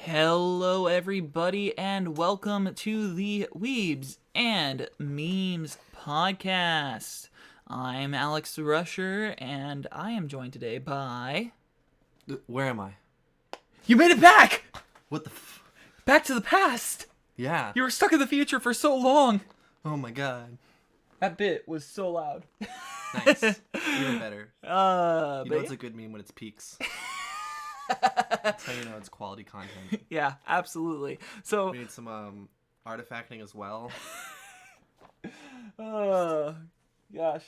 Hello, everybody, and welcome to the Weebs and Memes Podcast. I'm Alex Rusher, and I am joined today by... Where am I? You made it back! What the Back to the past! Yeah. You were stuck in the future for so long! Oh my god. That bit was so loud. Nice. Even better. You know it's a good meme when it's peaks. That's how you know it's quality content. Yeah, absolutely. So... We need some artifacting as well. Gosh,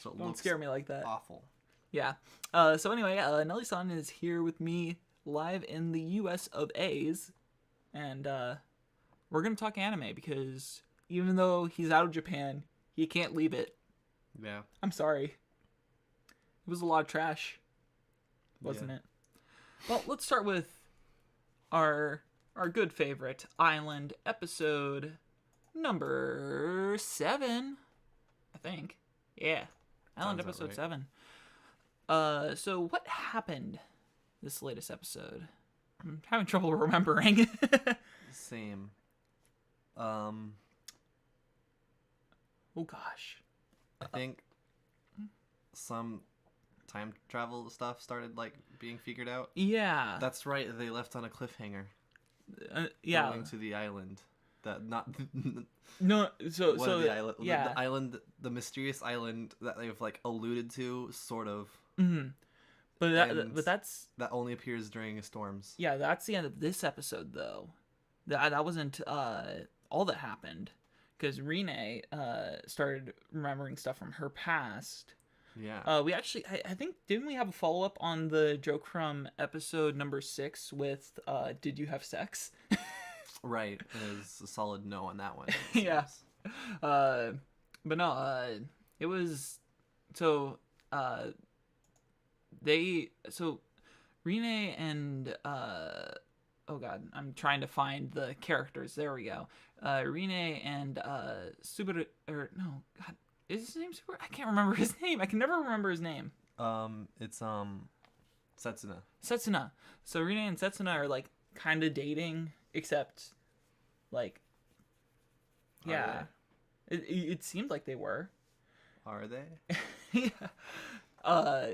So it don't looks scare me like that. Awful. Yeah. So anyway, Nellie-san is here with me live in the US of A's. And we're going to talk anime because even though he's out of Japan, he can't leave it. Yeah. I'm sorry. It was a lot of trash, wasn't it? Well, let's start with our good favorite Island episode number 7, I think. Yeah. Island Sounds episode about 7. So what happened this latest episode? I'm having trouble remembering. Same. Oh gosh. I think some time travel stuff started being figured out. Yeah. That's right. They left on a cliffhanger. Yeah. Going to the island. That not. No. So the island. Yeah. The island. The mysterious island that they've avato, sort of. Mm-hmm. But that's that only appears during storms. Yeah, that's the end of this episode, though. That wasn't all that happened, because Rene started remembering stuff from her past. Yeah. We actually, I think, didn't we have a follow up on the joke from episode number 6 with "Did you have sex?" Right. It was a solid no on that one. Yeah. But no. It was so. Rene and oh god, I'm trying to find the characters. There we go. Rene and Subaru, or no, god, is his name Subaru? I can't remember his name. I can never remember his name. It's Setsuna. Setsuna. So Rene and Setsuna are kind of dating, except yeah. It seemed like they were. Are they? Yeah.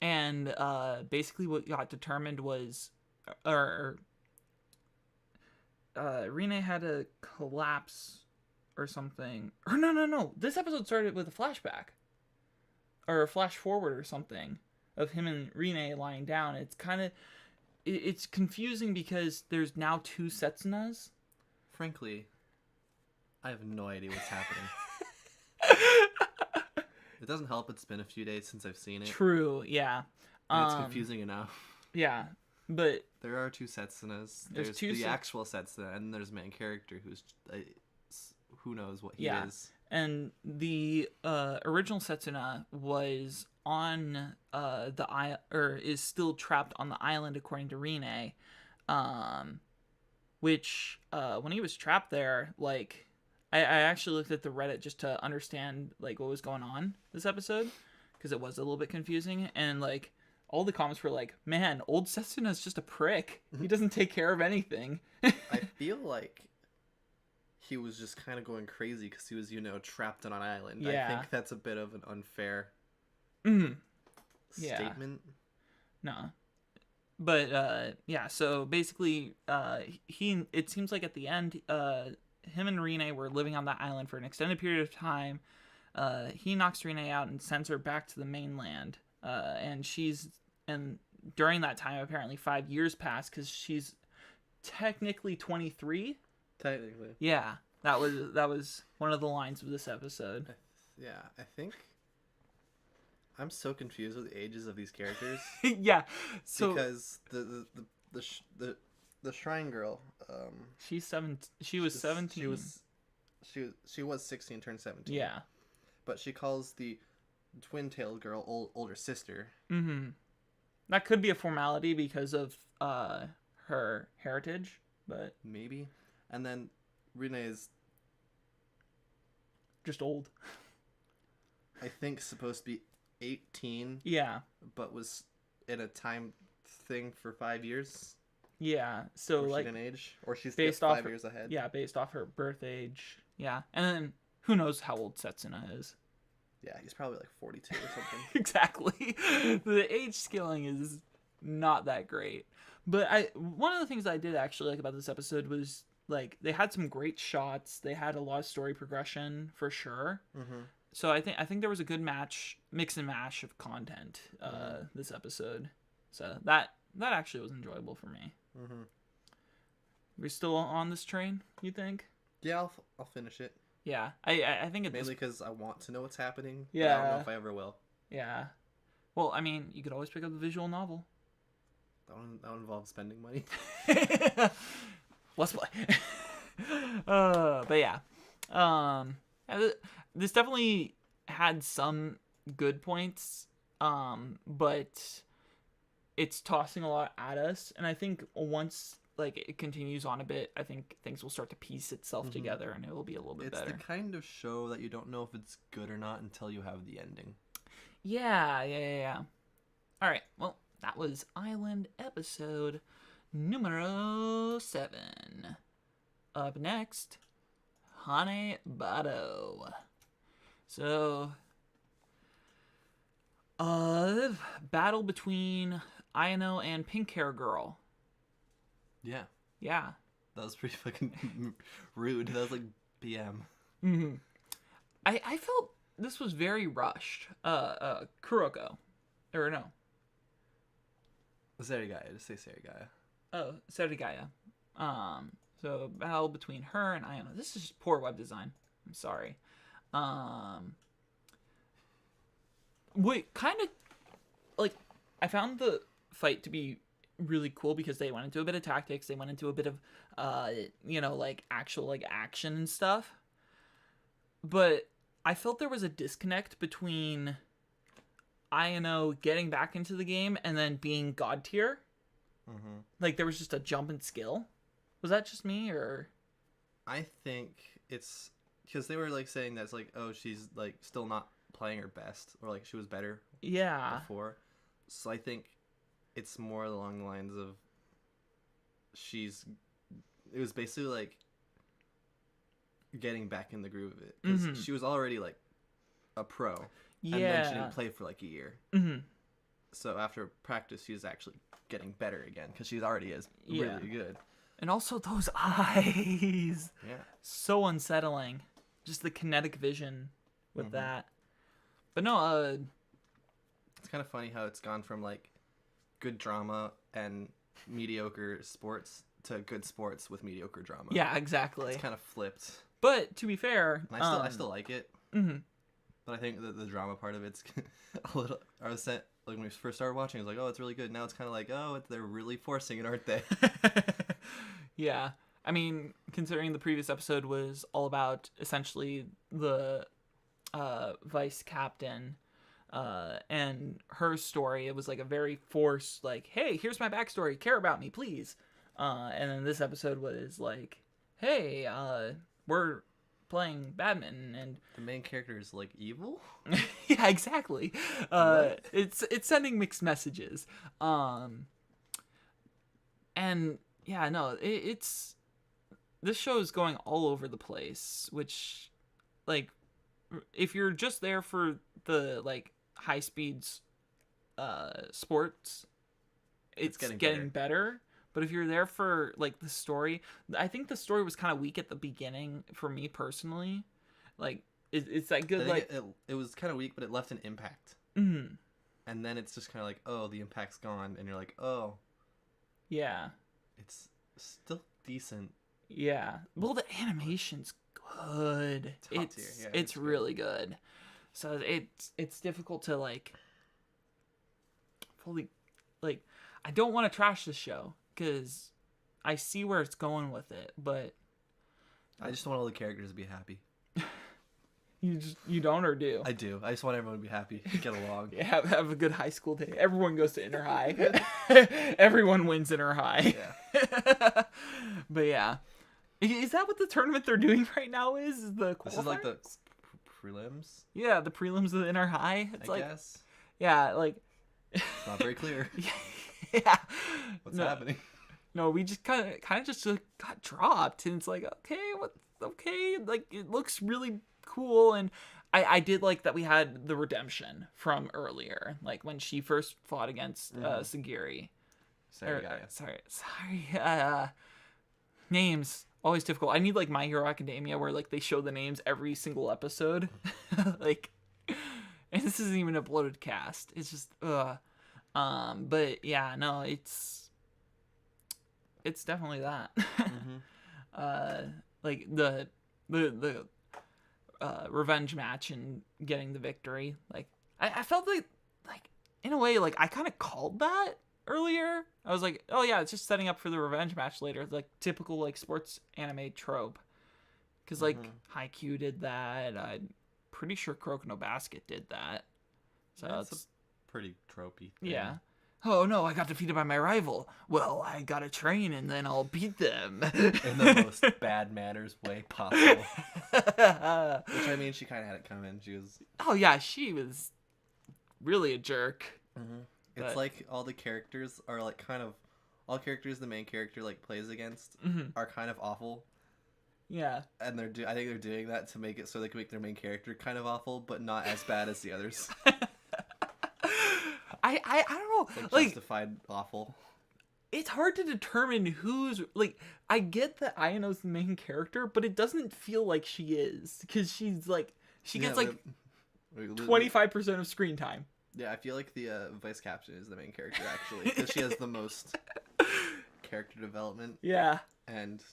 And basically what got determined was, Rene had a collapse or something. Or no. This episode started with a flashback. Or a flash forward or something of him and Rene lying down. It's kind of... It's confusing because there's now 2 Setsunas. Frankly, I have no idea what's happening. It doesn't help it's been a few days since I've seen it. True, yeah. And it's confusing enough. Yeah, but... There are 2 Setsunas. There's the actual Setsuna, and there's main character who's... who knows what he is. And the original Setsuna was on the island, or is still trapped on the island, according to Rene. Which, when he was trapped there, I actually looked at the Reddit just to understand what was going on this episode, because it was a little bit confusing, and all the comments were man, old Setsuna's just a prick. He doesn't take care of anything. I feel like he was just kind of going crazy because he was, trapped on an island. Yeah. I think that's a bit of an unfair statement. No. But, yeah, so basically, it seems like at the end, him and Rene were living on that island for an extended period of time. He knocks Rene out and sends her back to the mainland. And during that time, apparently 5 years passed because she's technically 23. Technically. Yeah, that was one of the lines of this episode. I think I'm so confused with the ages of these characters. Yeah, so because the shrine girl, she's 7. She was 17. She was 16, turned 17. Yeah, but she calls the twin-tailed girl older sister. Mm-hmm. That could be a formality because of her heritage, but maybe. And then Rene is just old. I think supposed to be 18. Yeah. But was in a time thing for 5 years. Yeah, so Or like she didn't age, or she's based 5 off years ahead. Yeah, based off her birth age. Yeah, and then who knows how old Setsuna is? Yeah, he's probably like 42 or something. Exactly. The age scaling is not that great. But one of the things I did actually like about this episode was like they had some great shots. They had a lot of story progression for sure. Mm-hmm. So I think there was a good mix and mash of content this episode. So that actually was enjoyable for me. Mm-hmm. We still on this train, you think? Yeah, I'll finish it. Yeah, I think it's mainly because I want to know what's happening. Yeah, I don't know if I ever will. Yeah. Well, I mean, you could always pick up the visual novel. That would involve spending money. Let's play. But yeah, this definitely had some good points, but it's tossing a lot at us, and I think once like it continues on a bit, I think things will start to piece itself together, and it will be a little bit better. It's the kind of show that you don't know if it's good or not until you have the ending. Yeah. All right, well, that was Island episode numero 7. Up next, Hane Bado. So, battle between Ayano and Pink Hair Girl. Yeah. Yeah. That was pretty fucking rude. That was like BM. Mm-hmm. I felt this was very rushed. Kuroko. Or no. Serigaya. Just say Serigaya. Oh, Serigaya. So battle between her and Ayano. This is just poor web design. I'm sorry. Wait, kind of like I found the fight to be really cool because they went into a bit of tactics. They went into a bit of like actual like action and stuff. But I felt there was a disconnect between Ayano getting back into the game and then being god tier. Mm-hmm. Like there was just a jump in skill. Was that just me or? I think it's because they were like saying that's like, oh, she's like still not playing her best, or like she was better before. So I think it's more along the lines of it was basically like getting back in the groove of it because she was already like a pro, and then she didn't play for like a year. So after practice, she's actually getting better again because she already is really good. And also those eyes, so unsettling. Just the kinetic vision with that. But no, it's kind of funny how it's gone from like good drama and mediocre sports to good sports with mediocre drama. Yeah, exactly. It's kind of flipped. But to be fair, and I still like it. But I think that the drama part of it's a little. I was like when we first started watching, I was like, oh, it's really good. Now it's kind of like, oh, they're really forcing it, aren't they? Yeah. I mean, considering the previous episode was all about essentially the vice captain and her story, it was like a very forced, like, hey, here's my backstory, care about me, please. And then this episode was like, hey, we're playing badminton, and the main character is like evil. Yeah, exactly. It's sending mixed messages. And yeah, no, it's this show is going all over the place, which, like, if you're just there for the like high speeds sports, it's getting better. But if you're there for like the story, I think the story was kind of weak at the beginning for me personally. Like it's that good. Like it was kind of weak, but it left an impact. Mm-hmm. And then it's just kind of like, oh, the impact's gone, and you're like, oh, yeah, it's still decent. Yeah, well, the animation's good. It's really good. So it's difficult to like fully like. I don't want to trash the show because I see where it's going with it, but I just want all the characters to be happy. You don't or do? I do. I just want everyone to be happy, get along. Yeah, have a good high school day. Everyone goes to inner high. Everyone wins inner high. Yeah. But yeah, is that what the tournament they're doing right now? Is the qualifiers? This is like the prelims? Yeah, the prelims of the inner high. It's I like, guess. Yeah, like It's not very clear. Yeah. What's happening? no, we just kind of just got dropped, and it's like, okay, like it looks really cool, and I did like that we had the redemption from earlier, like when she first fought against Sagiri. Sorry. Names always difficult. I need like My Hero Academia where like they show the names every single episode, like, and this isn't even a bloated cast. It's just but yeah, no, it's definitely that. Like the revenge match and getting the victory. Like I felt like in a way like I kind of called that earlier. I was like, oh yeah, it's just setting up for the revenge match later, like typical like sports anime trope. Because like Haikyuu did that. I'm pretty sure Kuroko no Basket did that. So that's a pretty tropey thing. Yeah. Oh no, I got defeated by my rival. Well, I gotta train and then I'll beat them. In the most bad manners way possible. Which, I mean, she kind of had it coming. She was... Oh yeah, she was really a jerk. It's like all the characters are like kind of... All characters the main character like plays against are kind of awful. Yeah. And I think they're doing that to make it so they can make their main character kind of awful, but not as bad as the others. I don't know. Like justified awful. It's hard to determine who's like. I get that Ayano's the main character, but it doesn't feel like she is because she's like gets like 25% of screen time. Yeah, I feel like the voice caption is the main character actually because she has the most character development. Yeah, and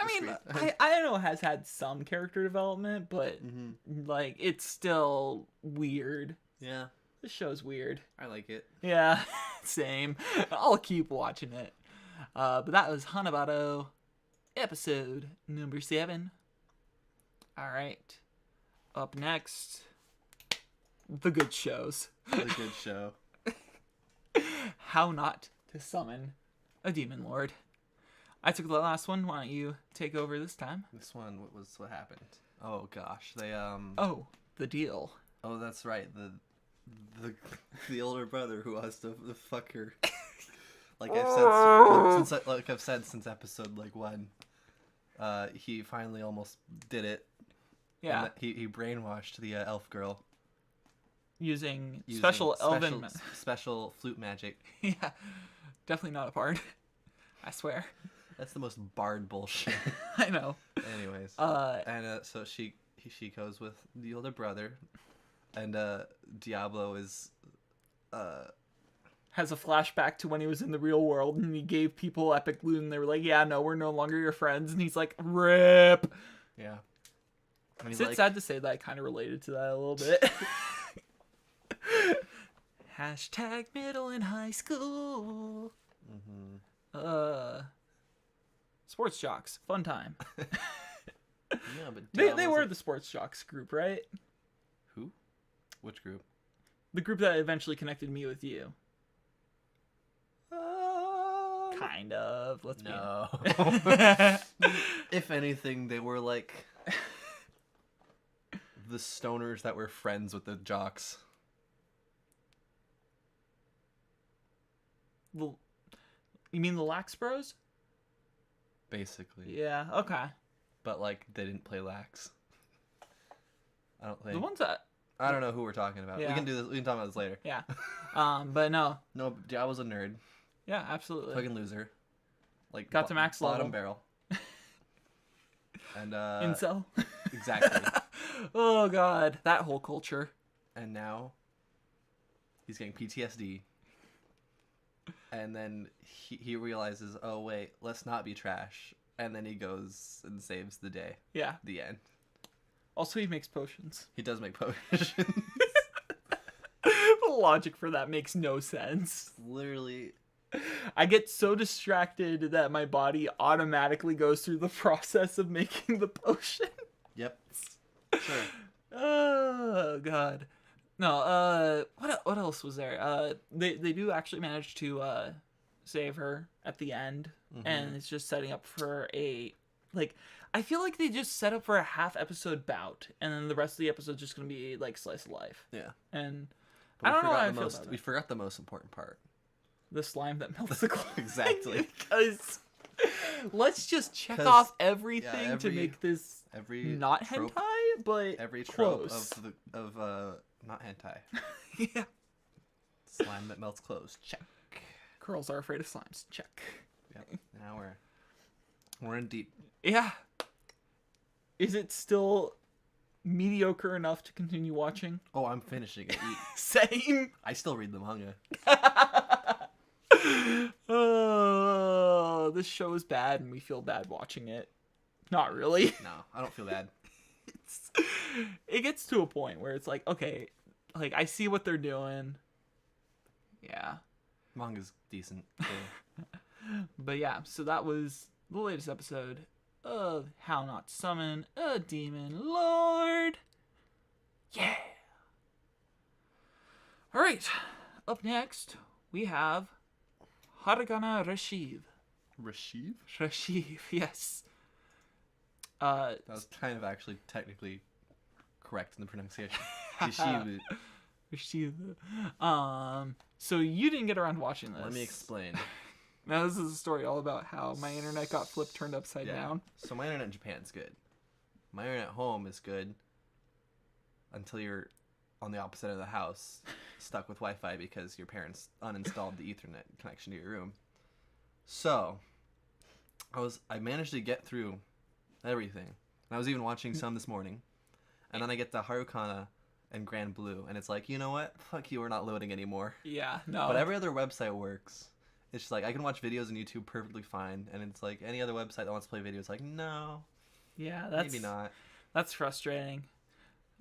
I mean, Ayano has had some character development, but like it's still weird. Yeah. This show's weird. I like it. Yeah, same. I'll keep watching it. But that was Hanabado, episode number 7. All right. Up next, the good shows. The good show. How not to summon a demon lord. I took the last one. Why don't you take over this time? This one, what happened? Oh gosh, they Oh, the deal. Oh, that's right. The older brother who has to fuck her. Like I've said since episode 1. He finally almost did it. Yeah. He brainwashed the elf girl using special flute magic. Yeah. Definitely not a bard. I swear. That's the most bard bullshit. I know. Anyways. So she goes with the older brother. And Diablo has a flashback to when he was in the real world and he gave people epic loot and they were like, yeah, no, we're no longer your friends. And he's like, rip. Yeah. I mean, it's sad to say that I kind of related to that a little bit. Hashtag middle and high school. Sports jocks. Fun time. Yeah, but they were the sports jocks group, right? Who? Which group? The group that eventually connected me with you. Kind of. Let's be honest. If anything, they were like the stoners that were friends with the jocks. You mean the Lax Bros? Basically. Yeah, okay. But like they didn't play Lax. I don't think. The ones that I don't know who we're talking about. Yeah. We can do this. We can talk about this later. Yeah. But no. No, I was a nerd. Yeah, absolutely. Fucking loser. Like got to max level. Bottom barrel. And incel. Exactly. Oh god, that whole culture. And now he's getting PTSD. And then he realizes, oh wait, let's not be trash. And then he goes and saves the day. Yeah. The end. Also, he makes potions. He does make potions. The logic for that makes no sense. Literally. I get so distracted that my body automatically goes through the process of making the potion. Yep. Sure. Oh, God. No, what else was there? They do actually manage to save her at the end. And it's just setting up for a, like, I feel like they just set up for a half episode bout, and then the rest of the episode's just gonna be like slice of life. Yeah. And but I don't know how I feel about we forgot the most important part. The slime that melts the clothing. Exactly. Because let's just check off everything to make this every not trope, hentai, but every trope close. of not hentai. Yeah. Slime that melts clothes. Check. Girls are afraid of slimes. Check. Yep. Now we're in deep. Yeah. Is it still mediocre enough to continue watching? Oh, I'm finishing it. Same. I still read the manga. Oh, this show is bad and we feel bad watching it. Not really. No, I don't feel bad. It gets to a point where it's like, okay, like I see what they're doing. Yeah. Manga's decent. But yeah, so that was the latest episode of How Not to Summon a Demon Lord. Yeah. Alright. Up next, we have Haragana Rashiv. Rashiv, yes. That was kind of actually technically correct in the pronunciation. Rashiv. Rashiv. So you didn't get around to watching this. Let me explain. Now this is a story all about how my internet got turned upside down. So my internet in Japan's good. My internet at home is good until you're on the opposite end of the house, stuck with Wi-Fi because your parents uninstalled the Ethernet connection to your room. So I managed to get through everything. And I was even watching some this morning. And then I get to Harukana and Grand Blue, and it's like, you know what? Fuck you, we're not loading anymore. Yeah, no. But every other website works. It's just like, I can watch videos on YouTube perfectly fine, and it's like, any other website that wants to play videos, like, no. Yeah, maybe not. That's frustrating.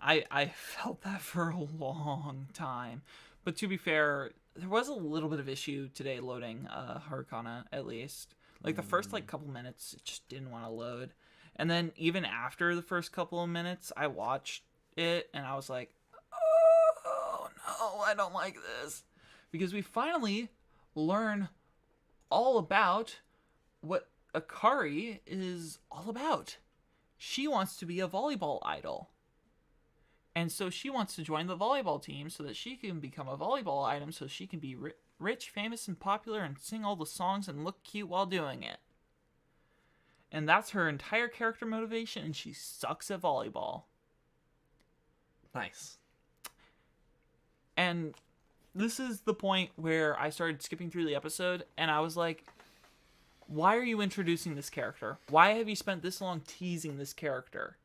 I felt that for a long time. But to be fair, there was a little bit of issue today loading Harukana, at least. Like, the first, couple minutes, it just didn't want to load. And then even after the first couple of minutes, I watched it, and I was like, oh, no, I don't like this. Because we finally learn all about what Akari is all about. She wants to be a volleyball idol. And so she wants to join the volleyball team so that she can become a volleyball item so she can be rich, famous, and popular and sing all the songs and look cute while doing it. And that's her entire character motivation, and she sucks at volleyball. Nice. And this is the point where I started skipping through the episode, and I was like, why are you introducing this character? Why have you spent this long teasing this character?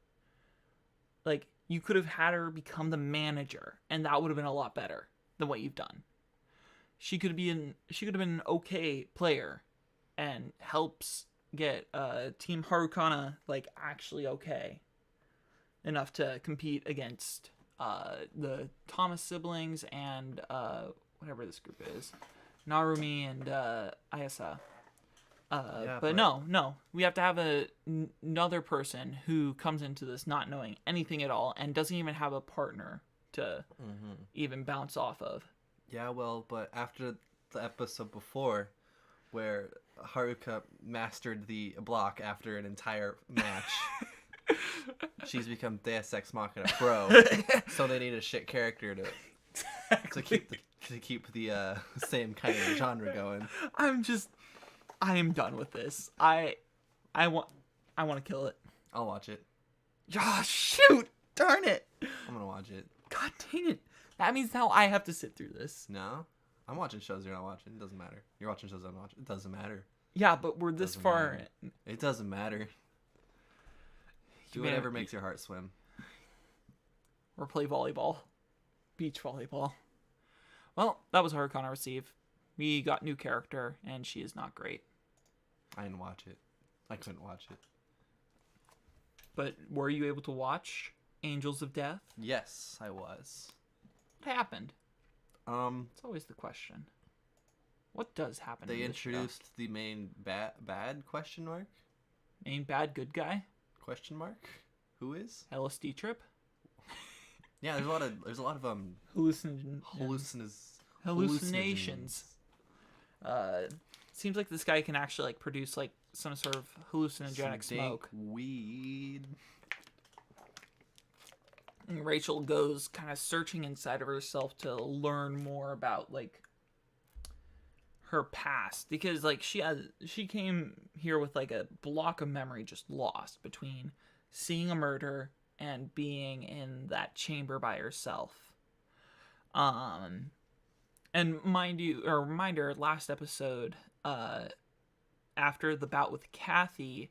Like, you could have had her become the manager, and that would have been a lot better than what you've done. She could have been an okay player and helps get Team Harukana actually okay enough to compete against the Thomas siblings and whatever this group is, Narumi and Ayasa. But no, we have to have another person who comes into this not knowing anything at all and doesn't even have a partner to even bounce off of. Yeah, well, but after the episode before, where Haruka mastered the block after an entire match, she's become Deus Ex Machina Pro. So they need a shit character to keep the same kind of genre going. I am done with this. I want to kill it. I'll watch it. Ah, shoot! Darn it! I'm gonna watch it. God dang it! That means now I have to sit through this. No, I'm watching shows you're not watching. It doesn't matter. You're watching shows I'm not watching. It doesn't matter. Yeah, but we're this far. Matter. It doesn't matter. Do whatever makes your heart swim. Or play volleyball. Beach volleyball. Well, that was Harukana Receive. We got new character, and she is not great. I didn't watch it. I couldn't watch it. But were you able to watch Angels of Death? Yes, I was. What happened? It's always the question. What does happen? They introduced the main bad question mark? Main bad good guy? Question mark? Who is? LSD trip? Yeah, there's a lot of hallucinations. Seems like this guy can actually produce some sort of hallucinogenic smoke. Weed. And Rachel goes kind of searching inside of herself to learn more about her past, because like she came here with like a block of memory just lost between seeing a murder and being in that chamber by herself. And mind you, or reminder, last episode, after the bout with Kathy,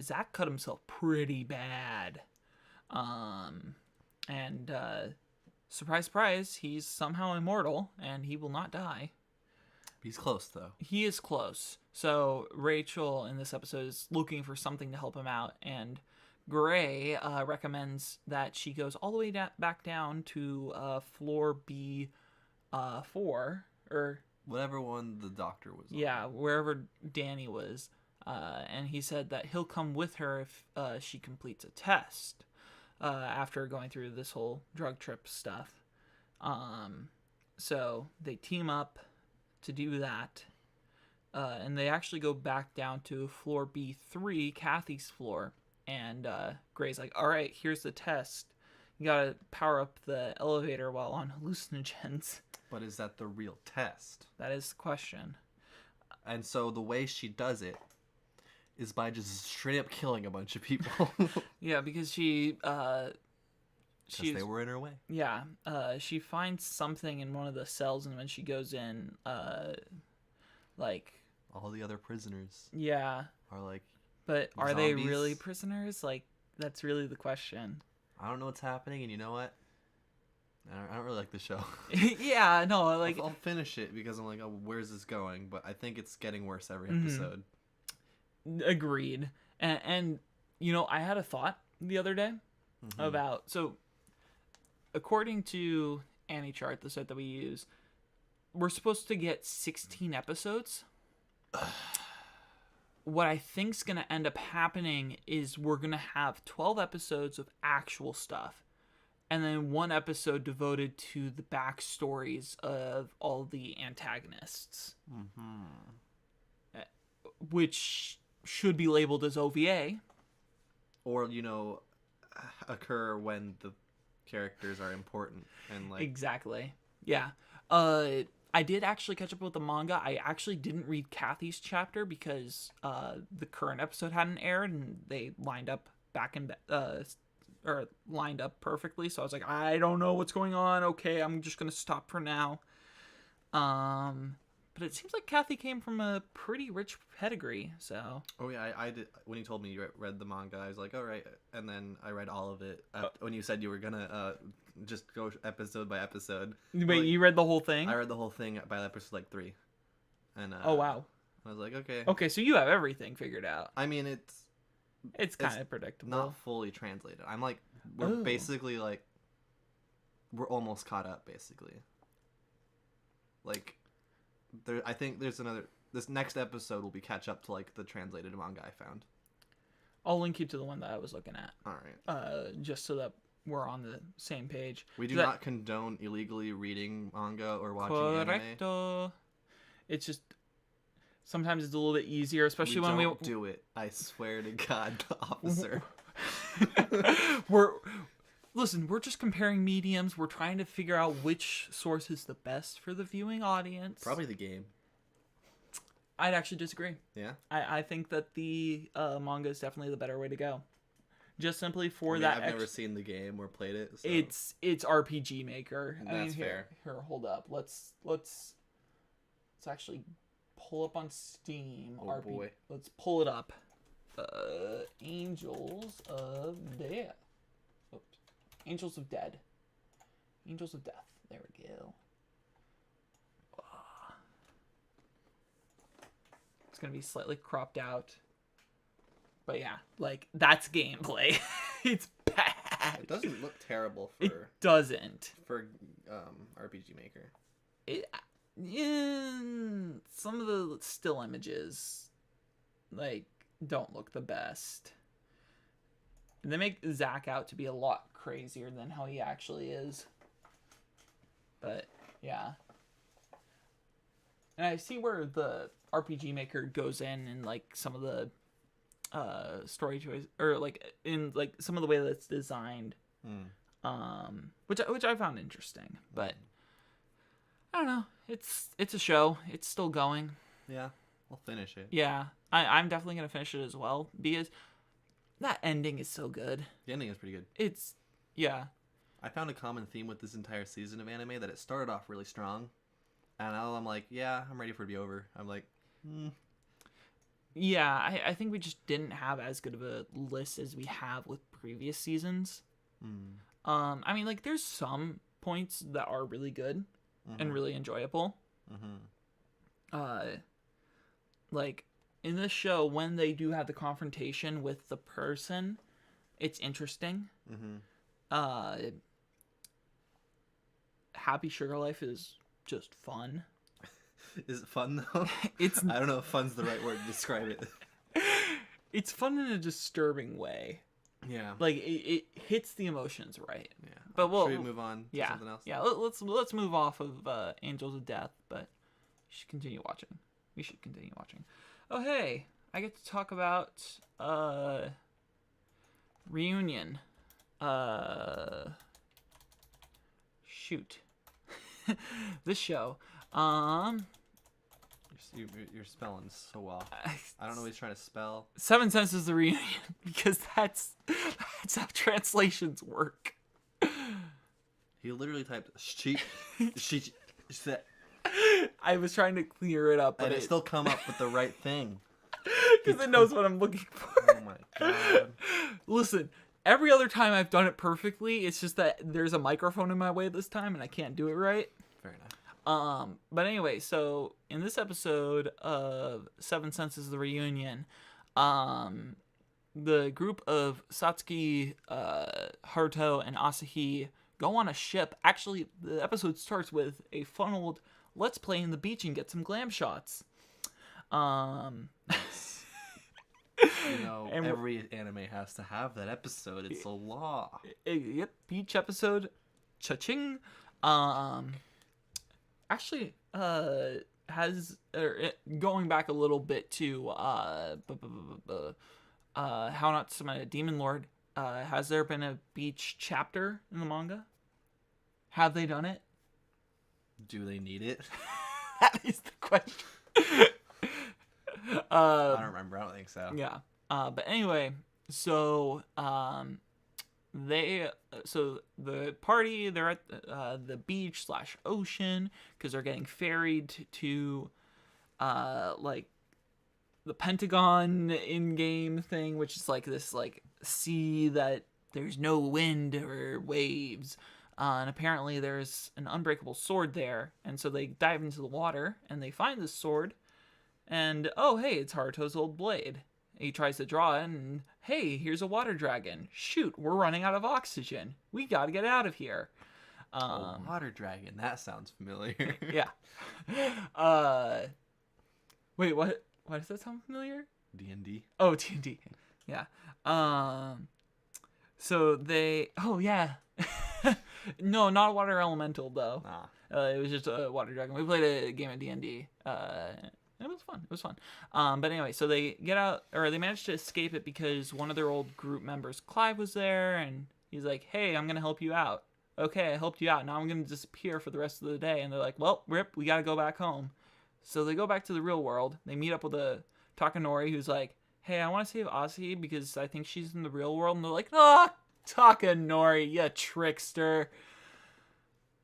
Zach cut himself pretty bad. And surprise, surprise, he's somehow immortal and he will not die. He's close, though. He is close. So Rachel in this episode is looking for something to help him out, and Gray recommends that she goes all the way back down to floor B4, or whatever one the doctor was on. Yeah, wherever Danny was. And he said that he'll come with her if she completes a test after going through this whole drug trip stuff. So they team up to do that. And they actually go back down to floor B3, Kathy's floor. And Gray's like, all right, here's the test. You gotta power up the elevator while on hallucinogens. But is that the real test? That is the question. And so the way she does it is by just straight up killing a bunch of people. Yeah, because because they were in her way. Yeah, she finds something in one of the cells, and when she goes in, like... all the other prisoners. Yeah. Are like... But are zombies. They really prisoners? Like, that's really the question. I don't know what's happening, and you know what? I don't really like the show. Yeah, no, like... I'll finish it because I'm like, oh, where's this going? But I think it's getting worse every episode. Agreed. And you know, I had a thought the other day about... So, according to AnyChart, the site that we use, we're supposed to get 16 episodes. What I think's going to end up happening is we're going to have 12 episodes of actual stuff, and then one episode devoted to the backstories of all the antagonists, which should be labeled as OVA. Or, you know, occur when the characters are important. And like Exactly. Yeah. I did actually catch up with the manga. I actually didn't read Kathy's chapter because the current episode hadn't aired, and they lined up lined up perfectly. So I was like, I don't know what's going on. Okay, I'm just gonna stop for now. But it seems like Kathy came from a pretty rich pedigree. So. Oh yeah, I did. When you told me you read the manga, I was like, all right. And then I read all of it. When you said you were gonna just go episode by episode. Wait, like, you read the whole thing? I read the whole thing by episode like 3. And oh wow. I was like, okay. Okay, so you have everything figured out. I mean, it's kind of predictable. Not fully translated. I'm like, we're basically like, we're almost caught up basically. Like, I think there's this next episode will be catch up to like the translated manga I found. I'll link you to the one that I was looking at. All right. Just so that we're on the same page. We do not condone illegally reading manga or watching anime. It's just sometimes it's a little bit easier, especially when we don't do it. I swear to God, officer. We're just comparing mediums. We're trying to figure out which source is the best for the viewing audience. Probably the game. I'd actually disagree. Yeah? I think that the manga is definitely the better way to go. Just simply for I've never seen the game or played it. So. It's RPG Maker. That's fair. Here, hold up. Let's actually pull up on Steam. Oh boy. Let's pull it up. Angels of Death. Oops. Angels of Dead. Angels of Death. There we go. It's gonna be slightly cropped out. But yeah, like, that's gameplay. It's bad. It doesn't look terrible for... It doesn't. For RPG Maker. Some of the still images, like, don't look the best. They make Zach out to be a lot crazier than how he actually is. But, yeah. And I see where the RPG Maker goes in and, like, some of the story choice, or like in like some of the way that it's designed, which I found interesting. But I don't know. It's a show. It's still going. Yeah, I'll finish it. Yeah, I'm definitely gonna finish it as well because that ending is so good. The ending is pretty good. Yeah. I found a common theme with this entire season of anime that it started off really strong, and now I'm like, yeah, I'm ready for it to be over. I'm like, Yeah, I think we just didn't have as good of a list as we have with previous seasons. I mean, like, there's some points that are really good and really enjoyable. Like, in this show, when they do have the confrontation with the person, it's interesting. Happy Sugar Life is just fun. Is it fun though? I don't know if fun's the right word to describe it. It's fun in a disturbing way. Yeah. Like it hits the emotions right. Yeah. But should we move on to something else? Yeah, let's move off of Angels of Death, but you should continue watching. We should continue watching. Oh hey, I get to talk about Reunion. Shoot. This show. You're spelling so off. I don't know what he's trying to spell. 7 Senses the Reunion, because that's how translations work. He literally typed she. I was trying to clear it up, but and it still come up with the right thing. Because it knows what I'm looking for. Oh my god. Listen, every other time I've done it perfectly, it's just that there's a microphone in my way this time and I can't do it right. Fair enough. But anyway, so in this episode of 7 Senses the Reunion, the group of Satsuki, Haruto, and Asahi go on a ship. Actually, the episode starts with a fun old let's play in the beach and get some glam shots. Every anime has to have that episode. It's a law. Yep, beach episode. Cha-ching. Actually, going back a little bit to How Not to Summon a Demon Lord, has there been a beach chapter in the manga? Have they done it? Do they need it? That is the question. I don't remember. I don't think so. Yeah. But anyway, so the party, they're at the beach / ocean because they're getting ferried to like the Pentagon in-game thing, which is like this like sea that there's no wind or waves. And apparently there's an unbreakable sword there. And so they dive into the water and they find this sword. And, oh, hey, it's Haruto's old blade. He tries to draw it and, hey, here's a water dragon. Shoot, we're running out of oxygen. We gotta get out of here. Water dragon. That sounds familiar. Yeah. Wait, what? Why does that sound familiar? D&D. Oh, D&D. Yeah. So they... Oh, yeah. No, not a water elemental, though. It was just a water dragon. We played a game of D&D. It was fun. It was fun. But anyway, so they get out, or they managed to escape it because one of their old group members, Clive, was there, and he's like, hey, I'm going to help you out. Okay, I helped you out. Now I'm going to disappear for the rest of the day. And they're like, well, rip, we got to go back home. So they go back to the real world. They meet up with a Takanori who's like, hey, I want to save Asahi because I think she's in the real world. And they're like, Takanori, you trickster.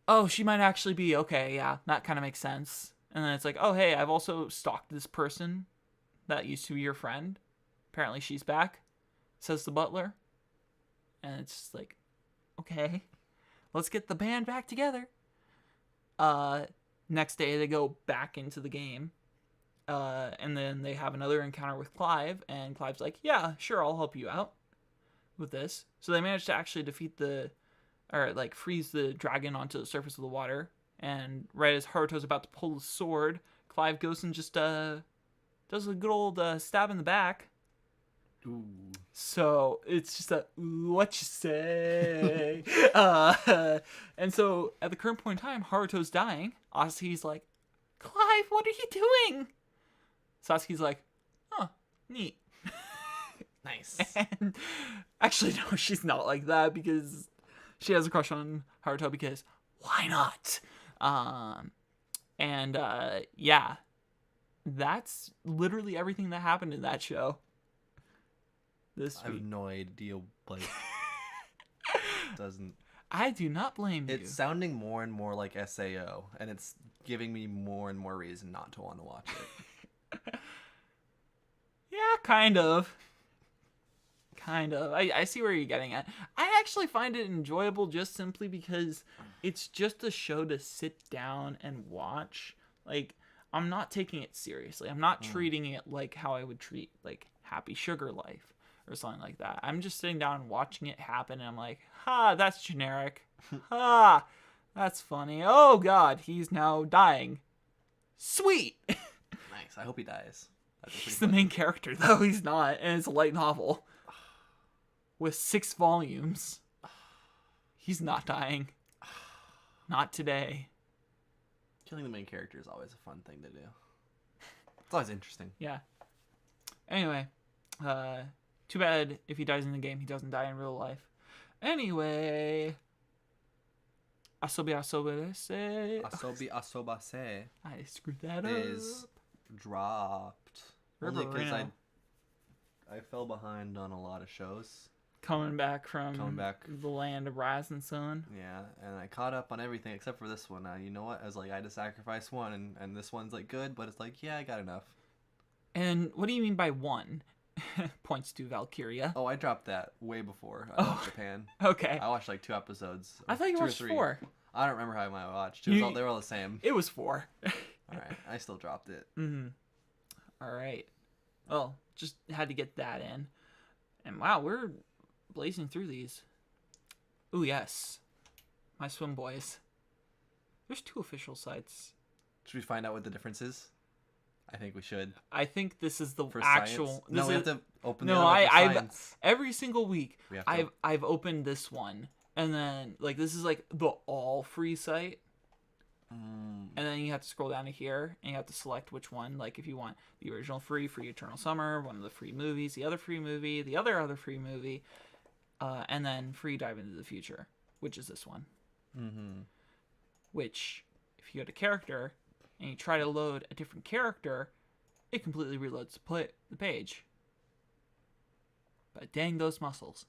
Oh, she might actually be. Okay, yeah, that kind of makes sense. And then it's like, oh, hey, I've also stalked this person that used to be your friend. Apparently she's back, says the butler. And it's just like, okay, let's get the band back together. Next day, they go back into the game. And then they have another encounter with Clive. And Clive's like, yeah, sure, I'll help you out with this. So they managed to actually freeze the dragon onto the surface of the water. And right as Haruto's about to pull the sword, Clive goes and just does a good old stab in the back. Ooh. So it's just what you say. And so at the current point in time, Haruto's dying. Asahi's like, Clive, what are you doing? Sasuke's like, huh, neat. Nice. And actually, no, she's not like that because she has a crush on Haruto because why not? And yeah, that's literally everything that happened in that show this week. I have no idea. Like, doesn't. I do not blame you. It's sounding more and more like SAO, and it's giving me more and more reason not to want to watch it. Yeah, kind of. I see where you're getting at. I actually find it enjoyable just simply because it's just a show to sit down and watch. Like, I'm not taking it seriously. I'm not treating it like how I would treat, like, Happy Sugar Life or something like that. I'm just sitting down and watching it happen, and I'm like, ha, that's generic. Ha, that's funny. Oh, God, he's now dying. Sweet. Nice. I hope he dies. He's the main character, though. He's not, and it's a light novel with 6 volumes. He's not dying. Not today. Killing the main character is always a fun thing to do. It's always interesting. Yeah. Anyway, too bad if he dies in the game, he doesn't die in real life. Anyway, Asobi Asobase. Asobi Asobase. I screwed that up. Is dropped. Only because I fell behind on a lot of shows. Coming back from the land of rising sun. Yeah, and I caught up on everything except for this one. You know what? I was like, I had to sacrifice one, and this one's like good, but it's like, yeah, I got enough. And what do you mean by one? Points to Valkyria. Oh, I dropped that way before I left Japan. Okay. I watched like 2 episodes. I thought you watched 4. I don't remember how many I watched. They were all the same. It was 4. All right, I still dropped it. Mm-hmm. All right. Well, just had to get that in. And wow, we're blazing through these. Ooh, yes. My swim boys. There's 2 official sites. Should we find out what the difference is? I think we should. I think this is the for actual. No, we have to open. I've every single week I've opened this one, and then like this is like the all free site, and then you have to scroll down to here, and you have to select which one. Like if you want the original free Eternal Summer, one of the free movies, the other free movie, the other free movie, and then free Dive into the Future, which is this one. Mm-hmm. Which, if you go to character and you try to load a different character, it completely reloads the page. But dang those muscles.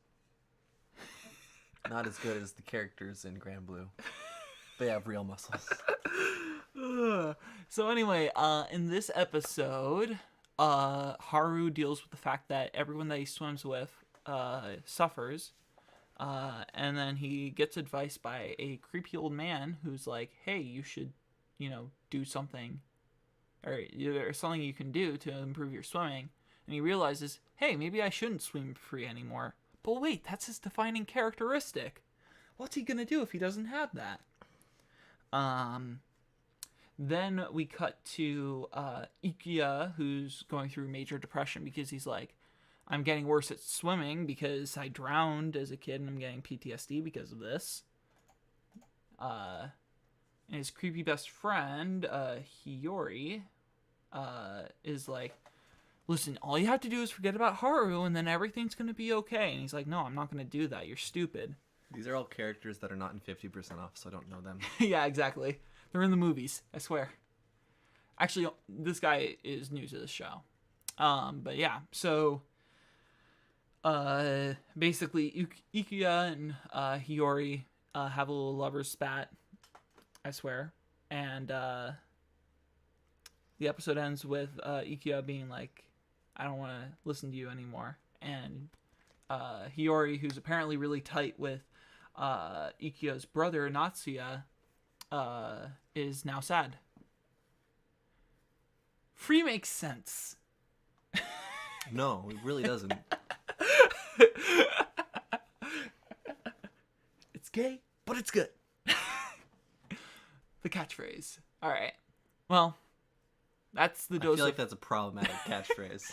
Not as good as the characters in Grand Blue. They have real muscles. So anyway, in this episode, Haru deals with the fact that everyone that he swims with suffers. And then he gets advice by a creepy old man who's like, hey, you should, do something, or there's something you can do to improve your swimming. And he realizes, hey, maybe I shouldn't swim free anymore. But wait, that's his defining characteristic. What's he gonna do if he doesn't have that? Then we cut to Ikuya, who's going through major depression because he's like, I'm getting worse at swimming because I drowned as a kid and I'm getting PTSD because of this. And his creepy best friend, Hiyori, is like, listen, all you have to do is forget about Haru and then everything's going to be okay. And he's like, no, I'm not going to do that. You're stupid. These are all characters that are not in 50% off, so I don't know them. Yeah, exactly. They're in the movies, I swear. Actually, this guy is new to the show. But yeah, so basically Ikuya and Hiyori have a little lover's spat, I swear. And the episode ends with Ikuya being like, I don't want to listen to you anymore. And Hiyori, who's apparently really tight with Ikuya's brother, Natsuya, is now sad. Free makes sense. No, it really doesn't. It's gay, but it's good. The catchphrase. All right. Well, that's the dose. I feel like that's a problematic catchphrase.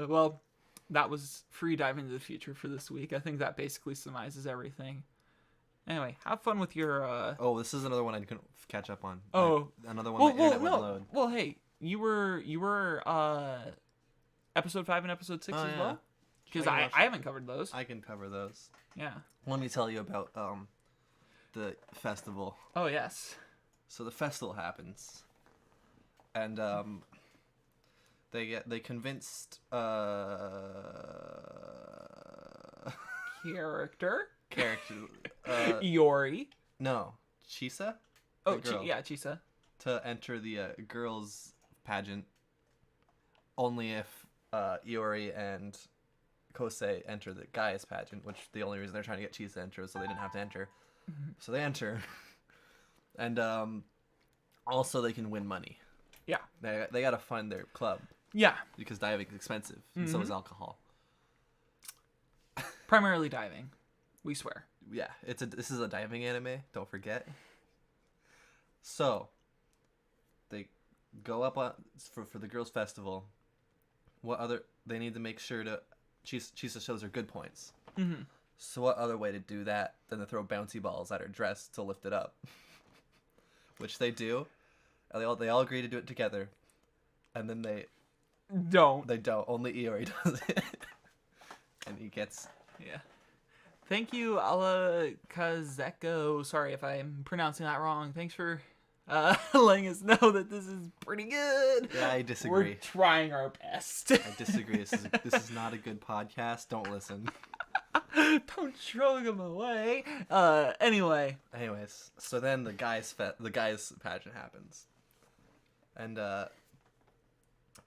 Well, that was free Dive into the Future for this week. I think that basically summarizes everything. Anyway, have fun with your... Oh, this is another one I couldn't catch up on. Oh. Another one that internet wouldn't load. Well, hey, you were episode 5 and episode 6 as well? Because I haven't covered those. I can cover those. Yeah. Let me tell you about the festival. Oh, yes. So the festival happens. And they convinced character Iori. No, Chisa? Oh, Chisa. To enter the girls' pageant only if Iori and Kosei enter the guys' pageant, which the only reason they're trying to get Chisa to enter is so they didn't have to enter. Mm-hmm. So they enter. And also they can win money. Yeah. They got to fund their club. Yeah. Because diving is expensive, and so is alcohol. Primarily diving, we swear. Yeah, this is a diving anime, don't forget. So, they go up on, for the girls' festival. They need to make sure to, Chisa shows her good points. Mm-hmm. So what other way to do that than to throw bouncy balls at her dress to lift it up? Which they do. They all agree to do it together. And then they don't. Only Iori does it. And he gets... Yeah. Thank you, Alakazeko. Sorry if I'm pronouncing that wrong. Thanks for letting us know that this is pretty good. Yeah, I disagree. We're trying our best. I disagree. This is not a good podcast. Don't listen. Don't throw them away. Anyways, so then the guys pageant happens. And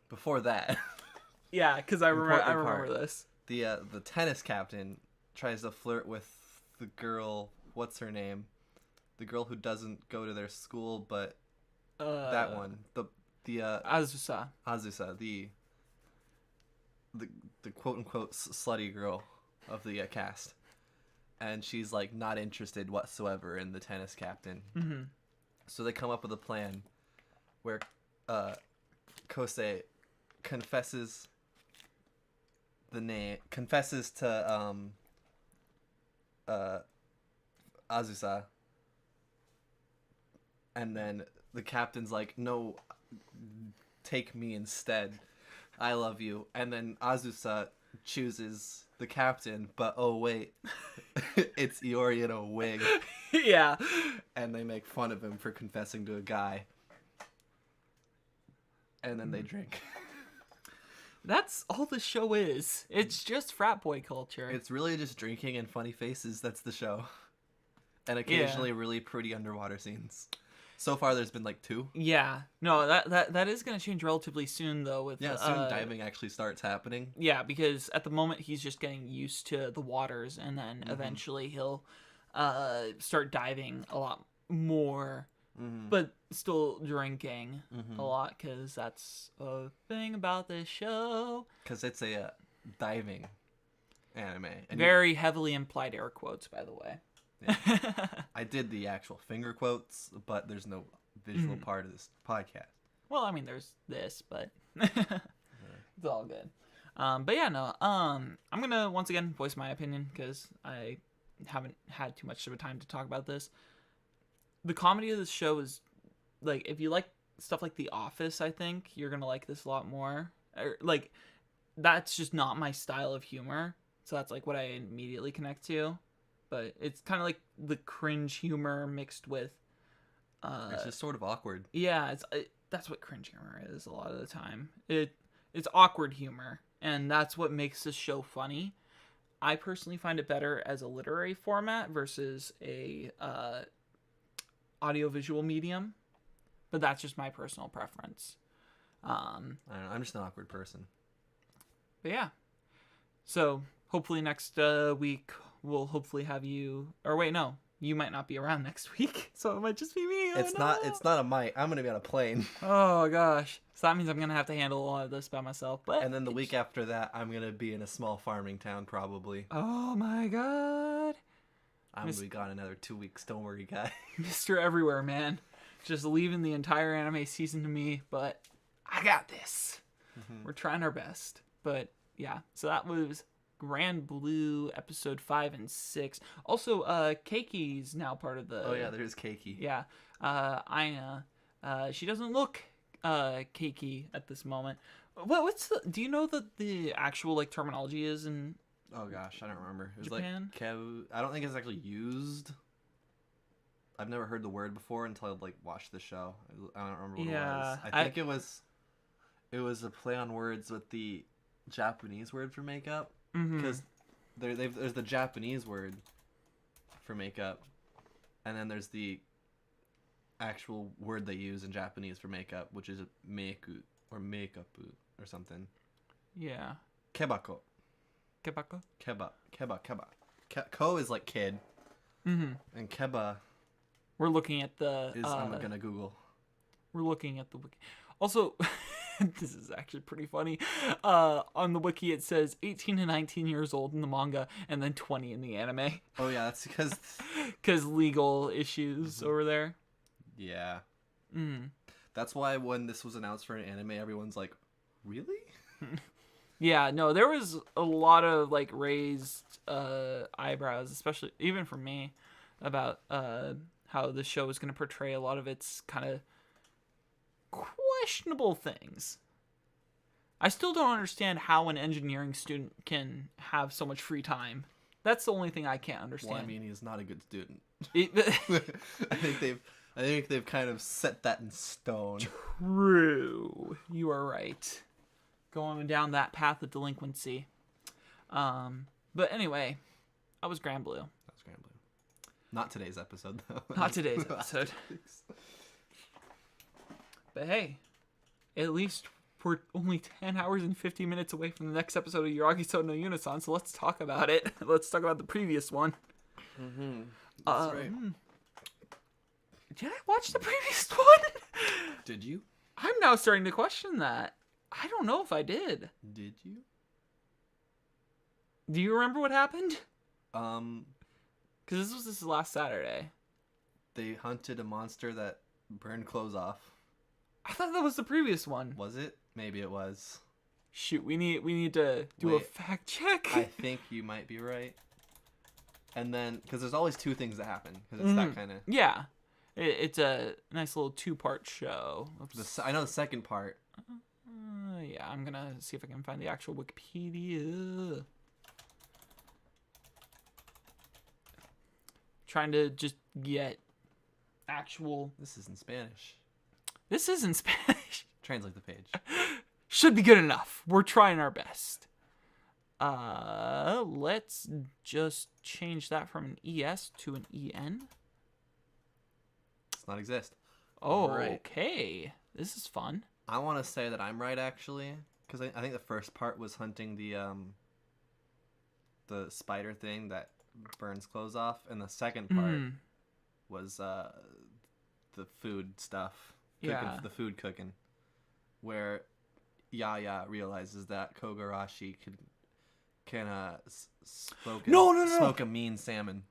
before that... Yeah, because I remember this. The tennis captain tries to flirt with the girl. What's her name? The girl who doesn't go to their school, but that one. The Azusa. The quote unquote slutty girl of the cast, and she's like not interested whatsoever in the tennis captain. Mm-hmm. So they come up with a plan where Kosei confesses to Azusa, and then the captain's like, no, take me instead, I love you. And then Azusa chooses the captain, but oh wait, it's Iori in a wig. Yeah. And they make fun of him for confessing to a guy, and then they drink. That's all the show is. It's just frat boy culture. It's really just drinking and funny faces. That's the show. And occasionally really pretty underwater scenes. So far there's been like 2. Yeah. No, that is going to change relatively soon though. Soon diving actually starts happening. Yeah, because at the moment he's just getting used to the waters, and then eventually he'll start diving a lot more. Mm-hmm. But still drinking a lot, because that's a thing about this show. Because it's a diving anime. And very heavily implied air quotes, by the way. Yeah. I did the actual finger quotes, but there's no visual part of this podcast. Well, I mean, there's this, but it's all good. But yeah, no. I'm going to, once again, voice my opinion, because I haven't had too much of a time to talk about this. The comedy of this show is, like, if you like stuff like The Office, I think you're gonna like this a lot more. Like, that's just not my style of humor, so that's like what I immediately connect to. But it's kind of like the cringe humor mixed with it's just sort of awkward. Yeah, that's what cringe humor is a lot of the time. It's awkward humor, and that's what makes this show funny. I personally find it better as a literary format versus a audiovisual medium, but that's just my personal preference. I don't know, I'm just an awkward person. But yeah, so hopefully next week we'll hopefully have you, or wait, no, you might not be around next week, so it might just be me. It's not a mic. I'm gonna be on a plane. Oh gosh, so that means I'm gonna have to handle a lot of this by myself. But and then the week after that, I'm gonna be in a small farming town probably. Oh my god, I'm gonna be gone another 2 weeks. Don't worry, guys. Mr. Everywhere, man. Just leaving the entire anime season to me, but I got this. Mm-hmm. We're trying our best. But yeah, so that was Grand Blue episode 5 and 6. Also, Keiki's now part of the... Oh yeah, there's Keiki. Yeah. Aina. She doesn't look Keiki at this moment. What's the... Do you know the actual like terminology is in... Oh gosh, I don't remember. It was Japan? like I don't think it's actually used. I've never heard the word before until I like watched the show. I don't remember what it was. I think it was a play on words with the Japanese word for makeup, because there's the Japanese word for makeup, and then there's the actual word they use in Japanese for makeup, which is meiku or makeupu or something. Yeah. Kebako. Kebako? Keba. Ko is like kid. And keba. We're looking at the. I'm gonna Google. We're looking at the wiki. Also, this is actually pretty funny. On the wiki, it says 18 to 19 years old in the manga, and then 20 in the anime. Oh yeah, that's because legal issues over there. Yeah. That's why when this was announced for an anime, everyone's like, "Really?" Yeah, no, there was a lot of like raised eyebrows, especially even for me, about how the show is going to portray a lot of its kind of questionable things. I still don't understand how an engineering student can have so much free time. That's the only thing I can't understand. Well, I mean, he's not a good student. I think they've kind of set that in stone. True. You are right. Going down that path of delinquency. But anyway, I was Grand Blue. Not today's episode, though. Not today's episode. But hey, at least we're only 10 hours and 50 minutes away from the next episode of Yuragi-so no Yunasan, so let's talk about it. Let's talk about the previous one. That's right. Did I watch the previous one? Did you? I'm now starting to question that. I don't know if I did. Did you? Do you remember what happened? Because this was last Saturday. They hunted a monster that burned clothes off. I thought that was the previous one. Was it? Maybe it was. Shoot, we need to do a fact check. I think you might be right. And then, because there's always two things that happen, because it's that kind of... Yeah. It's a nice little two-part show. I know the second part. Yeah, I'm going to see if I can find the actual Wikipedia. Trying to just get actual... This is in Spanish. This is in Spanish. Translate the page. Should be good enough. We're trying our best. Let's just change that from an ES to an EN. Does not exist. Oh, right. Okay. This is fun. I want to say that I'm right, actually, because I think the first part was hunting the spider thing that burns clothes off, and the second part was the food stuff. The food cooking, where Yaya realizes that Kogarashi can smoke a mean salmon.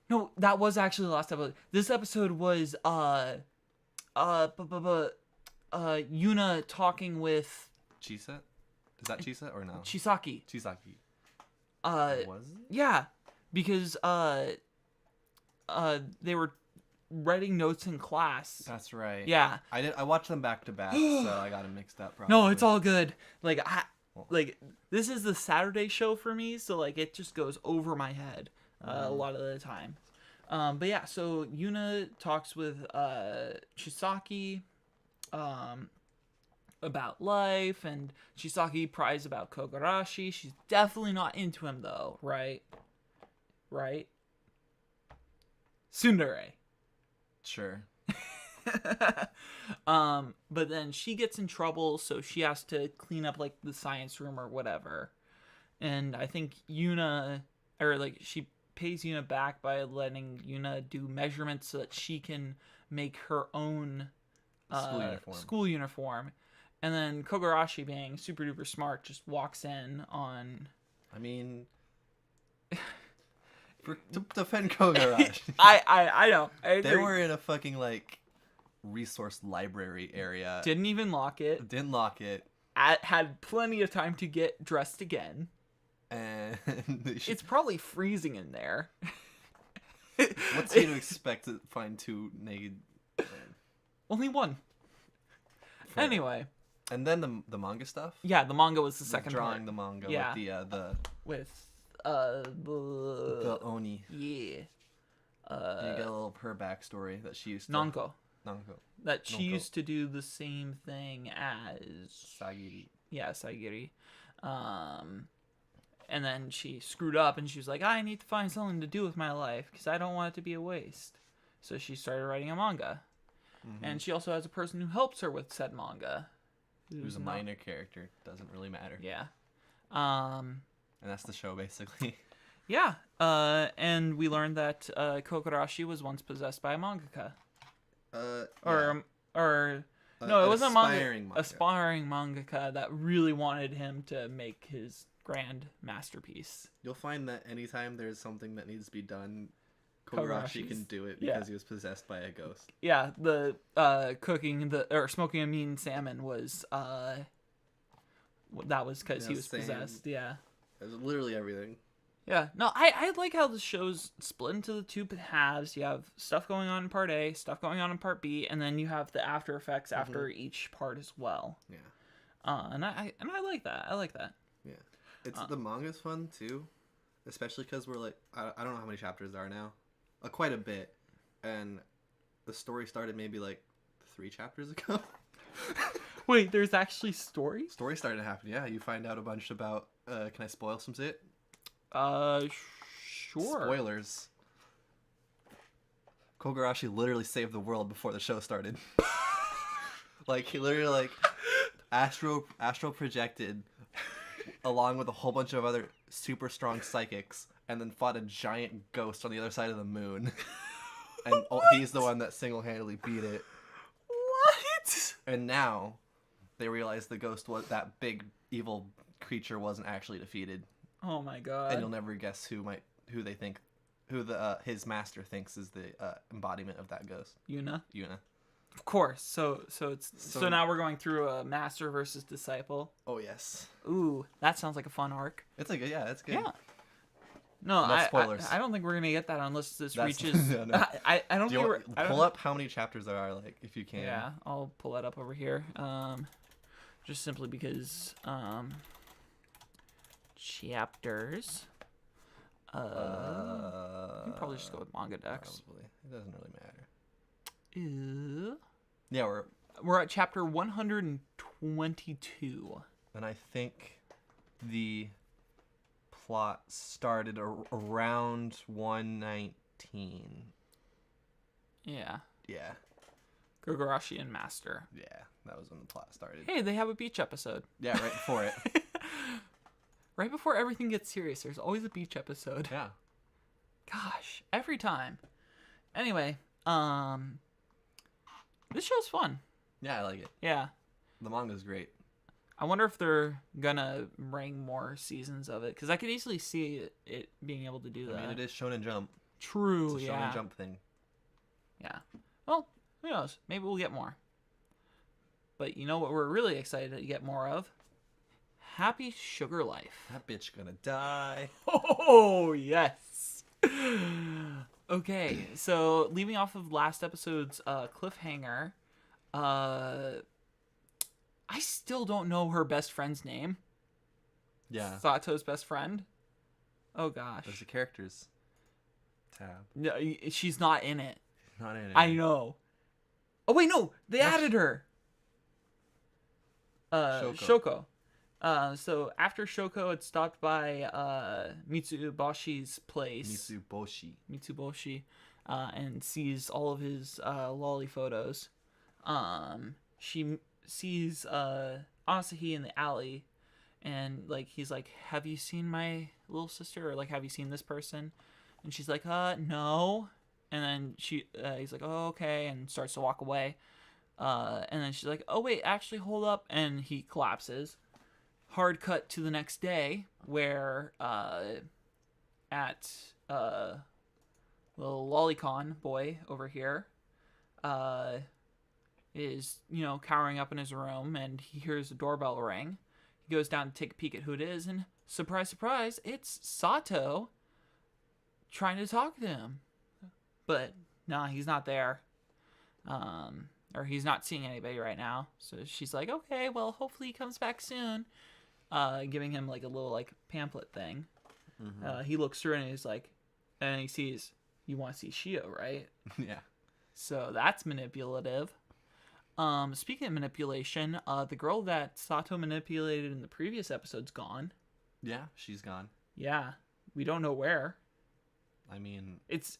No, that was actually the last episode. This episode was Yuna talking with Chisa. Is that Chisa or no? Chisaki. Was it? Yeah, because they were writing notes in class. That's right. Yeah. I watched them back to back, so I got them mixed up. Probably. No, it's all good. This is the Saturday show for me, so like it just goes over my head a lot of the time. But yeah, so Yuna talks with Chisaki about life, and Chisaki pries about Kogarashi. She's definitely not into him though, right? Right? Tsundere. Sure. But then she gets in trouble, so she has to clean up like the science room or whatever. And I think she pays Yuna back by letting Yuna do measurements so that she can make her own school uniform. And then Kogarashi, being super duper smart, just walks in on... I mean... to defend Kogarashi. I know. I agree. They were in a fucking, like, resource library area. Didn't even lock it. Didn't lock it. Had plenty of time to get dressed again. And it's probably freezing in there. What's he to expect to find two naked men? Only one. Fair. Anyway. And then the manga stuff? Yeah, the manga was the second drawing part. The manga yeah. with the with the Oni. Yeah. You get a little her backstory that she used to... Nanko. That she Nanko. used to do the same thing as... Sagiri. Yeah, Sagiri. And then she screwed up and she was like, I need to find something to do with my life because I don't want it to be a waste. So she started writing a manga. Mm-hmm. And she also has a person who helps her with said manga. Who's a minor character. Doesn't really matter. Yeah. And that's the show, basically. Yeah. And we learned that Kogarashi was once possessed by a mangaka. No, it wasn't a aspiring mangaka that really wanted him to make his grand masterpiece. You'll find that anytime there's something that needs to be done, Kogarashi can do it because he was possessed by a ghost. Yeah, the smoking a mean salmon was that was because he was possessed. Yeah, it was literally everything. Yeah, no, I like how the show's split into the two halves. You have stuff going on in part A, stuff going on in part B, and then you have the after effects after each part as well. Yeah, and I like that. I like that. Yeah, the manga's fun too, especially because we're like I don't know how many chapters there are now, quite a bit, and the story started maybe like 3 chapters ago. Wait, there's actually story? Story started to happen. Yeah, you find out a bunch about. Can I spoil some shit? Sure. Spoilers. Kogarashi literally saved the world before the show started. Like, he literally, astro projected along with a whole bunch of other super strong psychics and then fought a giant ghost on the other side of the moon. And he's the one that single-handedly beat it. What? And now they realize the ghost was that big evil creature wasn't actually defeated. Oh my god! And you'll never guess who his master thinks is the embodiment of that ghost. Yuna. Of course. So now we're going through a master versus disciple. Oh yes. Ooh, that sounds like a fun arc. It's good. Yeah. No, spoilers. I don't think we're gonna get that unless this reaches. No. I don't think we're. Pull up how many chapters there are, like, if you can. Yeah, I'll pull that up over here. Just simply because chapters. You can probably just go with manga decks. Probably. It doesn't really matter. Yeah, we're at chapter 122. And I think the plot started around 119. Yeah. Yeah. Kogarashi and Master. Yeah, that was when the plot started. Hey, they have a beach episode. Yeah, right before it. Right before everything gets serious, there's always a beach episode. Yeah. Gosh, every time. Anyway, this show's fun. Yeah, I like it. Yeah. The manga's great. I wonder if they're gonna bring more seasons of it, because I could easily see it being able to do that. I mean, it is Shonen Jump. True, it's a Shonen Jump thing. Yeah. Well, who knows? Maybe we'll get more. But you know what we're really excited to get more of? Happy Sugar Life. That bitch gonna die. Oh, yes. Okay, so leaving off of last episode's cliffhanger, I still don't know her best friend's name. Yeah. Sato's best friend. Oh, gosh. There's the characters tab. No, she's not in it. Not in it. I know. Oh, wait, no. They added her. Shoko. So after Shoko had stopped by Mitsuboshi's place. Mitsuboshi. And sees all of his lolly photos. She sees Asahi in the alley, and like he's like, have you seen my little sister, or like, have you seen this person? And she's like, no. And then he's like, oh, okay, and starts to walk away. And then she's like, oh wait, actually hold up, and he collapses. Hard cut to the next day, where at the Lolicon boy over here is, cowering up in his room, and he hears a doorbell ring. He goes down to take a peek at who it is, and surprise, surprise, it's Sato trying to talk to him. But nah, he's not there. Or he's not seeing anybody right now. So she's like, okay, well, hopefully he comes back soon. Giving him like a little like pamphlet thing. Mm-hmm. He looks through and he's like, and he sees you want to see Shio, right? Yeah. So that's manipulative. Speaking of manipulation, the girl that Sato manipulated in the previous episode's gone. Yeah, she's gone. Yeah, we don't know where. I mean, it's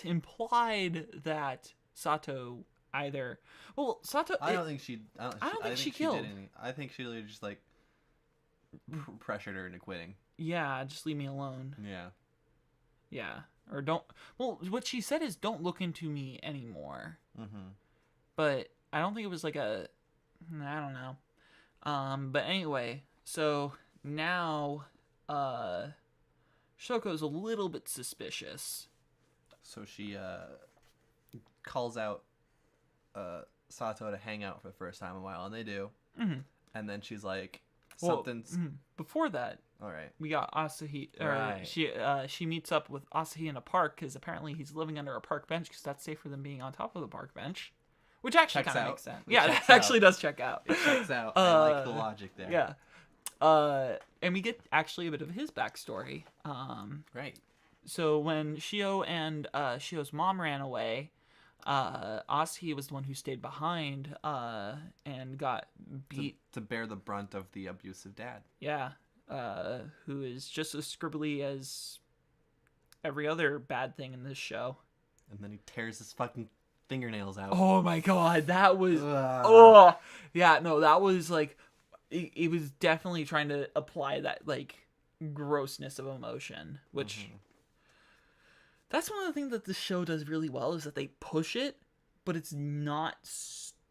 implied that Sato either. Well, Sato. I don't think she. I don't think she killed. Did anything. I think she literally just like pressured her into quitting. Yeah, just leave me alone. Yeah. Yeah, or don't. Well, what she said is, "Don't look into me anymore." Mm-hmm. But I don't think it was like a. I don't know. But anyway, so now, Shoko's a little bit suspicious. So she calls out Sato to hang out for the first time in a while, and they do. Mm-hmm. And then she's like, something's... Well, before that, all right, we got Asahi. Right. She meets up with Asahi in a park because apparently he's living under a park bench because that's safer than being on top of the park bench. Which actually kind of makes sense. Yeah, that actually does check out. It checks out. I like the logic there. Yeah. And we get actually a bit of his backstory. Right. So when Shio and Shio's mom ran away, Asahi was the one who stayed behind and got beat. To bear the brunt of the abusive dad. Yeah. Who is just as scribbly as every other bad thing in this show. And then he tears his fucking fingernails out. Oh my god, that was... Yeah, no, that was like... It was definitely trying to apply that, like, grossness of emotion, which... Mm-hmm. That's one of the things that the show does really well, is that they push it, but it's not,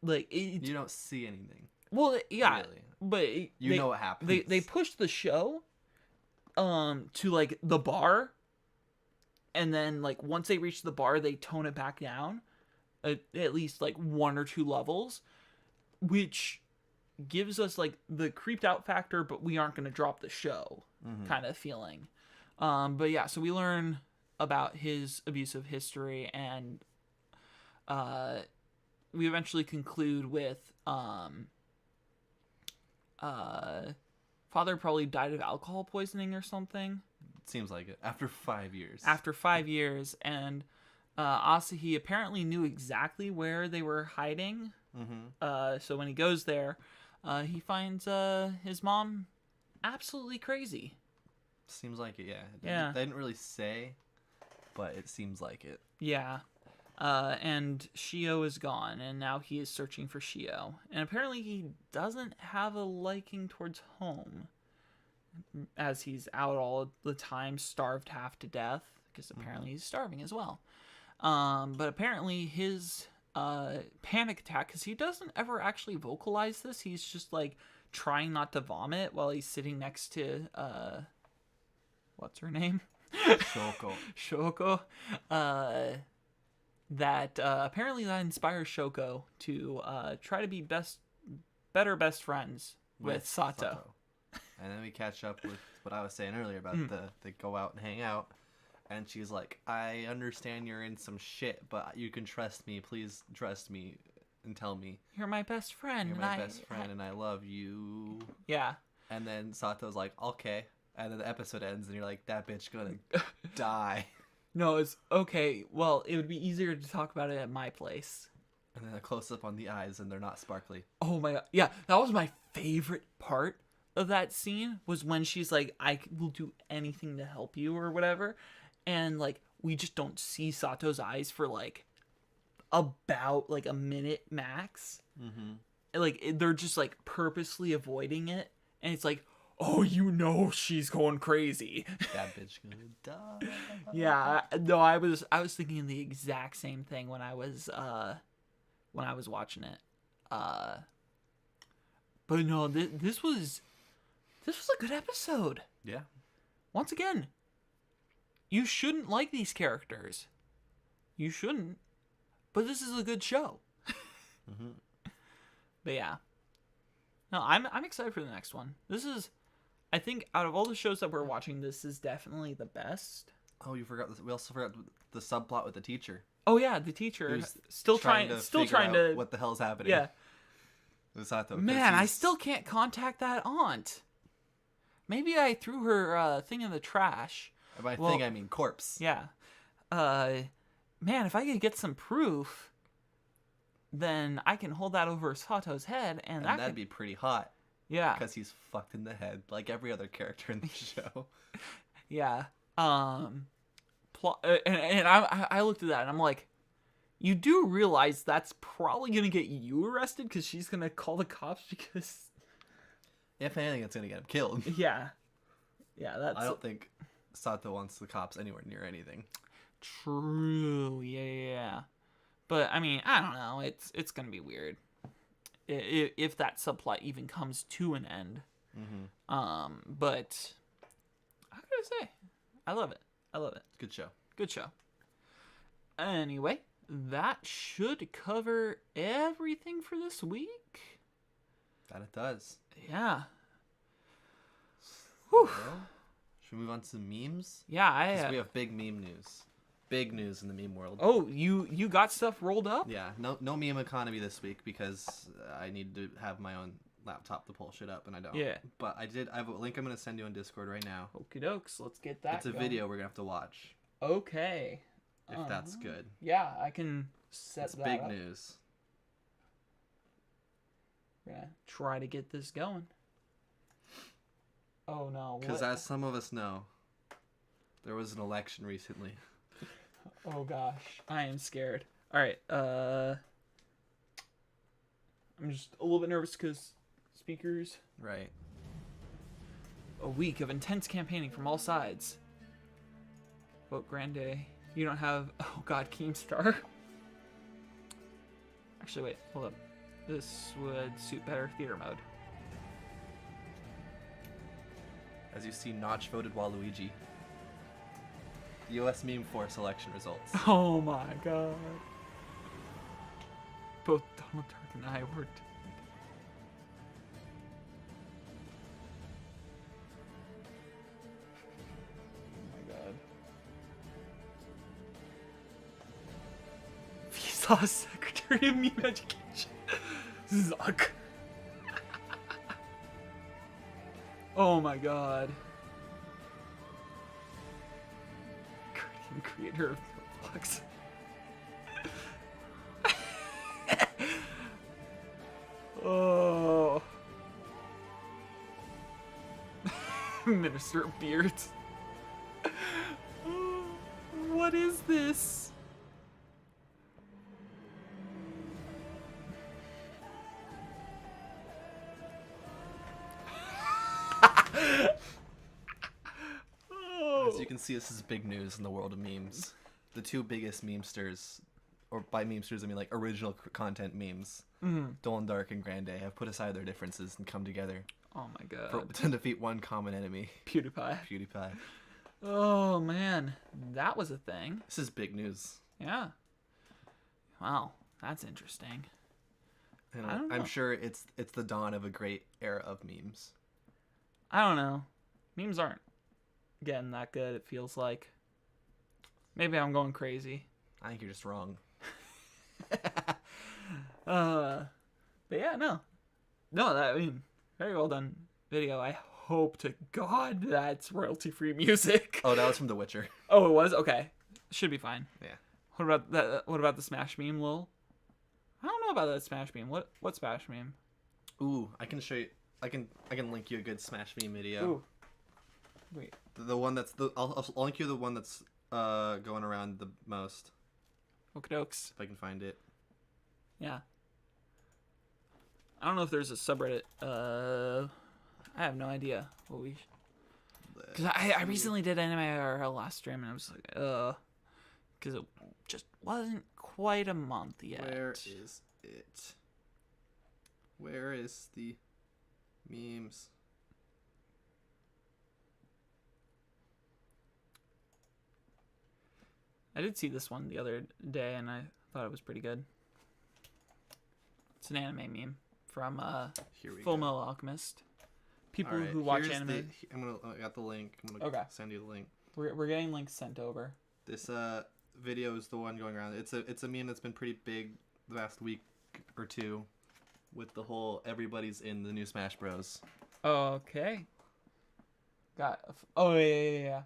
like... You don't see anything. Well, yeah, really. But... You know what happens. They push the show to, like, the bar, and then, like, once they reach the bar, they tone it back down, at least, like, 1 or 2 levels, which... gives us like the creeped out factor, but we aren't going to drop the show kind of feeling. But yeah, so we learn about his abusive history, and we eventually conclude with father probably died of alcohol poisoning or something. It seems like it. After 5 years. After 5 years, and Asahi apparently knew exactly where they were hiding. Mm-hmm. So when he goes there, he finds his mom absolutely crazy. Seems like it, yeah. Yeah. They didn't really say, but it seems like it. Yeah. And Shio is gone, and now he is searching for Shio. And apparently he doesn't have a liking towards home, as he's out all the time, starved half to death, because apparently he's starving as well. But apparently his... panic attack, because he doesn't ever actually vocalize this. He's just like trying not to vomit while he's sitting next to what's her name? Shoko. That apparently that inspires Shoko to try to be better best friends with Sato. And then we catch up with what I was saying earlier about they go out and hang out. And she's like, I understand you're in some shit, but you can trust me. Please trust me and tell me. You're my best friend. You're my best friend, and I love you. Yeah. And then Sato's like, okay. And then the episode ends, and you're like, that bitch gonna die. No, it's okay. Well, it would be easier to talk about it at my place. And then a close-up on the eyes, and they're not sparkly. Oh my god. Yeah, that was my favorite part of that scene, was when she's like, I will do anything to help you, or whatever. And, like, we just don't see Sato's eyes for, like, about, like, a minute max. Mm-hmm. Like, they're just, like, purposely avoiding it. And it's like, oh, you know she's going crazy. That bitch gonna die. Yeah. No, I was thinking the exact same thing when I was watching it. But no, this was a good episode. Yeah. Once again, you shouldn't like these characters. You shouldn't. But this is a good show. Mm-hmm. But yeah. No, I'm excited for the next one. This is, I think, out of all the shows that we're watching, this is definitely the best. Oh, you forgot this. We also forgot the subplot with the teacher. Oh yeah, the teacher still trying to what the hell's happening. Yeah. Sato, man, I still can't contact that aunt. Maybe I threw her thing in the trash. By thing, I mean corpse. Yeah. man, if I could get some proof, then I can hold that over Sato's head, and that'd be pretty hot. Yeah. Because he's fucked in the head, like every other character in the show. Yeah. And I looked at that, and I'm like, you do realize that's probably going to get you arrested, because she's going to call the cops, because... If anything, it's going to get him killed. Yeah. Yeah, that's... I don't think Sato wants the cops anywhere near anything. True. Yeah. But, I mean, I don't know. It's going to be weird. If that subplot even comes to an end. Mm-hmm. But I gotta say, I love it. Good show. Anyway, that should cover everything for this week. That it does. Yeah. Whew. Should we move on to some memes? Yeah, we have big meme news. Big news in the meme world. Oh, you got stuff rolled up? Yeah, no meme economy this week because I need to have my own laptop to pull shit up, and I don't. Yeah. But I have a link I'm going to send you on Discord right now. Okie dokes, let's get that It's a video we're going to have to watch. Okay. If that's good. Yeah, I can set it's that big up. news. We're going to try to get this going. Oh, no. Because as some of us know, there was an election recently. Oh gosh, I am scared. All right, I'm just a little bit nervous because speakers. Right. A week of intense campaigning from all sides. Vote Grande. You don't have. Oh God, Keemstar. Actually, wait, hold up. This would suit better theater mode. As you see, Notch voted Waluigi. U.S. Meme Force election results. Oh my God. Both Donald Duck and I were. Oh my God. Vsauce Secretary of Meme Education. Zuck. Oh my God. Creator of Roblox. Oh. Minister of Beards. Oh, what is this? As you can see, this is big news in the world of memes. The two biggest memesters, or by memesters I mean like original content memes, Dolan Dark and Grande, have put aside their differences and come together. Oh my God. To defeat one common enemy. PewDiePie. Oh man, that was a thing. This is big news. Yeah. Wow, that's interesting. And I'm sure it's the dawn of a great era of memes. I don't know. Memes aren't getting that good, it feels like. Maybe I'm going crazy. I think you're just wrong. But yeah, no, I mean, very well done video. I hope to God that's royalty-free music. Oh, that was from The Witcher. Oh, it was? Okay. Should be fine. Yeah. What about that? What about the Smash meme, Lil? I don't know about that Smash meme. What Smash meme? Ooh, I can show you. I can link you a good Smash meme video. Ooh. Wait. The one that's I'll link you the one that's going around the most. Okie dokes. If I can find it. Yeah. I don't know if there's a subreddit. I have no idea what we. Because I recently did anime IRL last stream and I was like, because it just wasn't quite a month yet. Where is it? Where is the memes? I did see this one the other day and I thought it was pretty good. It's an anime meme from Full Metal Alchemist. People who watch anime. I got the link. I'm gonna send you the link. We're getting links sent over. This video is the one going around. It's a meme that's been pretty big the last week or two, with the whole everybody's in the new Smash Bros. Okay. Oh yeah.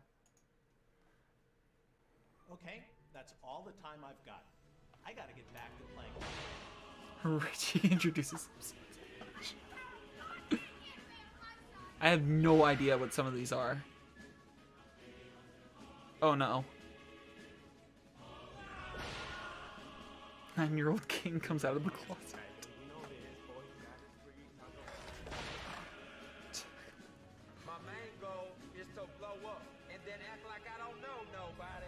Okay, that's all the time I've got. I gotta get back to playing. Richie introduces himself. I have no idea what some of these are. Oh no. 9-year-old king comes out of the closet. My main goal is to blow up and then act like I don't know nobody.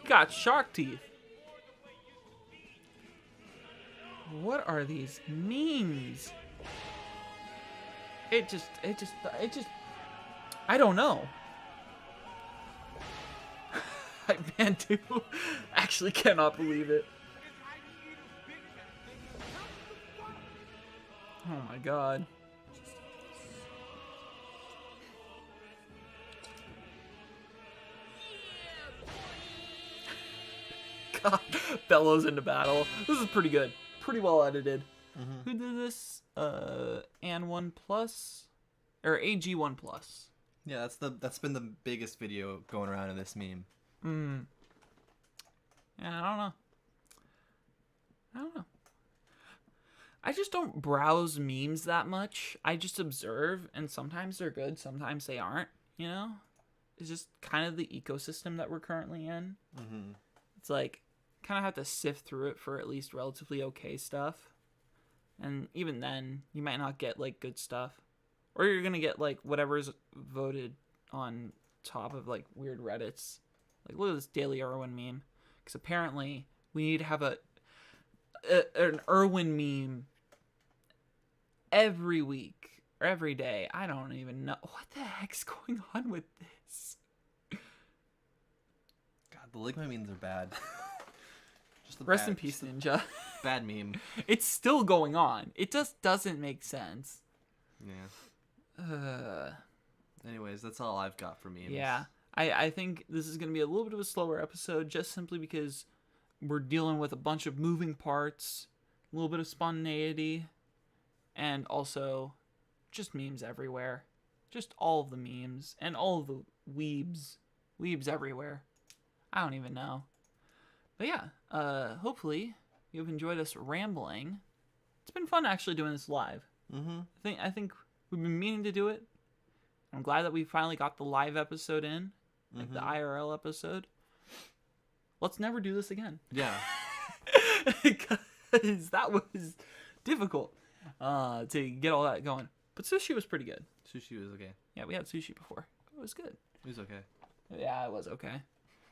He got shark teeth. What are these memes? It just, I don't know. Man, dude, actually cannot believe it. Oh my god. God, bellows into battle. This is pretty good. Pretty well edited. Mm-hmm. Who did this? AN1 Plus or AG1 Plus. Yeah, that's been the biggest video going around in this meme. Yeah, I don't know. I just don't browse memes that much. I just observe, and sometimes they're good, sometimes they aren't, you know? It's just kind of the ecosystem that we're currently in. Mm-hmm. It's like, kind of have to sift through it for at least relatively okay stuff. And even then, you might not get, like, good stuff. Or you're going to get, like, whatever's voted on top of, like, weird Reddits. Like, look at this Daily Irwin meme. Because apparently, we need to have an Irwin meme every week. Or every day. I don't even know. What the heck's going on with this? God, the Ligma memes are bad. Rest in peace, Ninja. Bad meme. It's still going on. It just doesn't make sense. Yeah. Anyways, that's all I've got for memes. Yeah. I think this is going to be a little bit of a slower episode just simply because we're dealing with a bunch of moving parts, a little bit of spontaneity, and also just memes everywhere. Just all of the memes and all of the weebs. Weebs everywhere. I don't even know. But yeah, hopefully you've enjoyed us rambling. It's been fun actually doing this live. Mm-hmm. I think we've been meaning to do it. I'm glad that we finally got the live episode in, like the IRL episode. Let's never do this again. Yeah. Because that was difficult to get all that going. But sushi was pretty good. Sushi was okay. Yeah, we had sushi before. It was good. It was okay. Yeah, it was okay.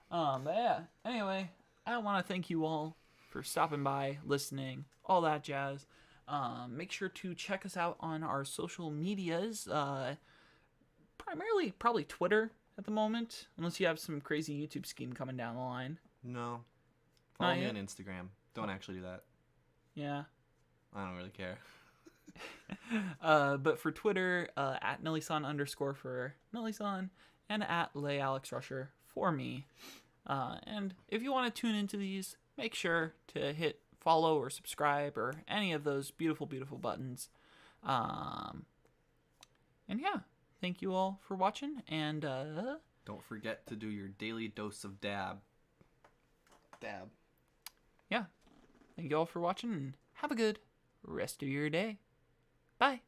But yeah, anyway, I want to thank you all for stopping by, listening, all that jazz. Make sure to check us out on our social medias. Primarily, probably Twitter at the moment, unless you have some crazy YouTube scheme coming down the line. No. Follow me on Instagram. Don't actually do that. Yeah. I don't really care. But for Twitter, at Nellie-san _ for Nellie-san, and at Alex Rusher for me. And if you want to tune into these, make sure to hit follow or subscribe or any of those beautiful, beautiful buttons. And yeah, thank you all for watching. And don't forget to do your daily dose of dab. Yeah, thank you all for watching and have a good rest of your day. Bye.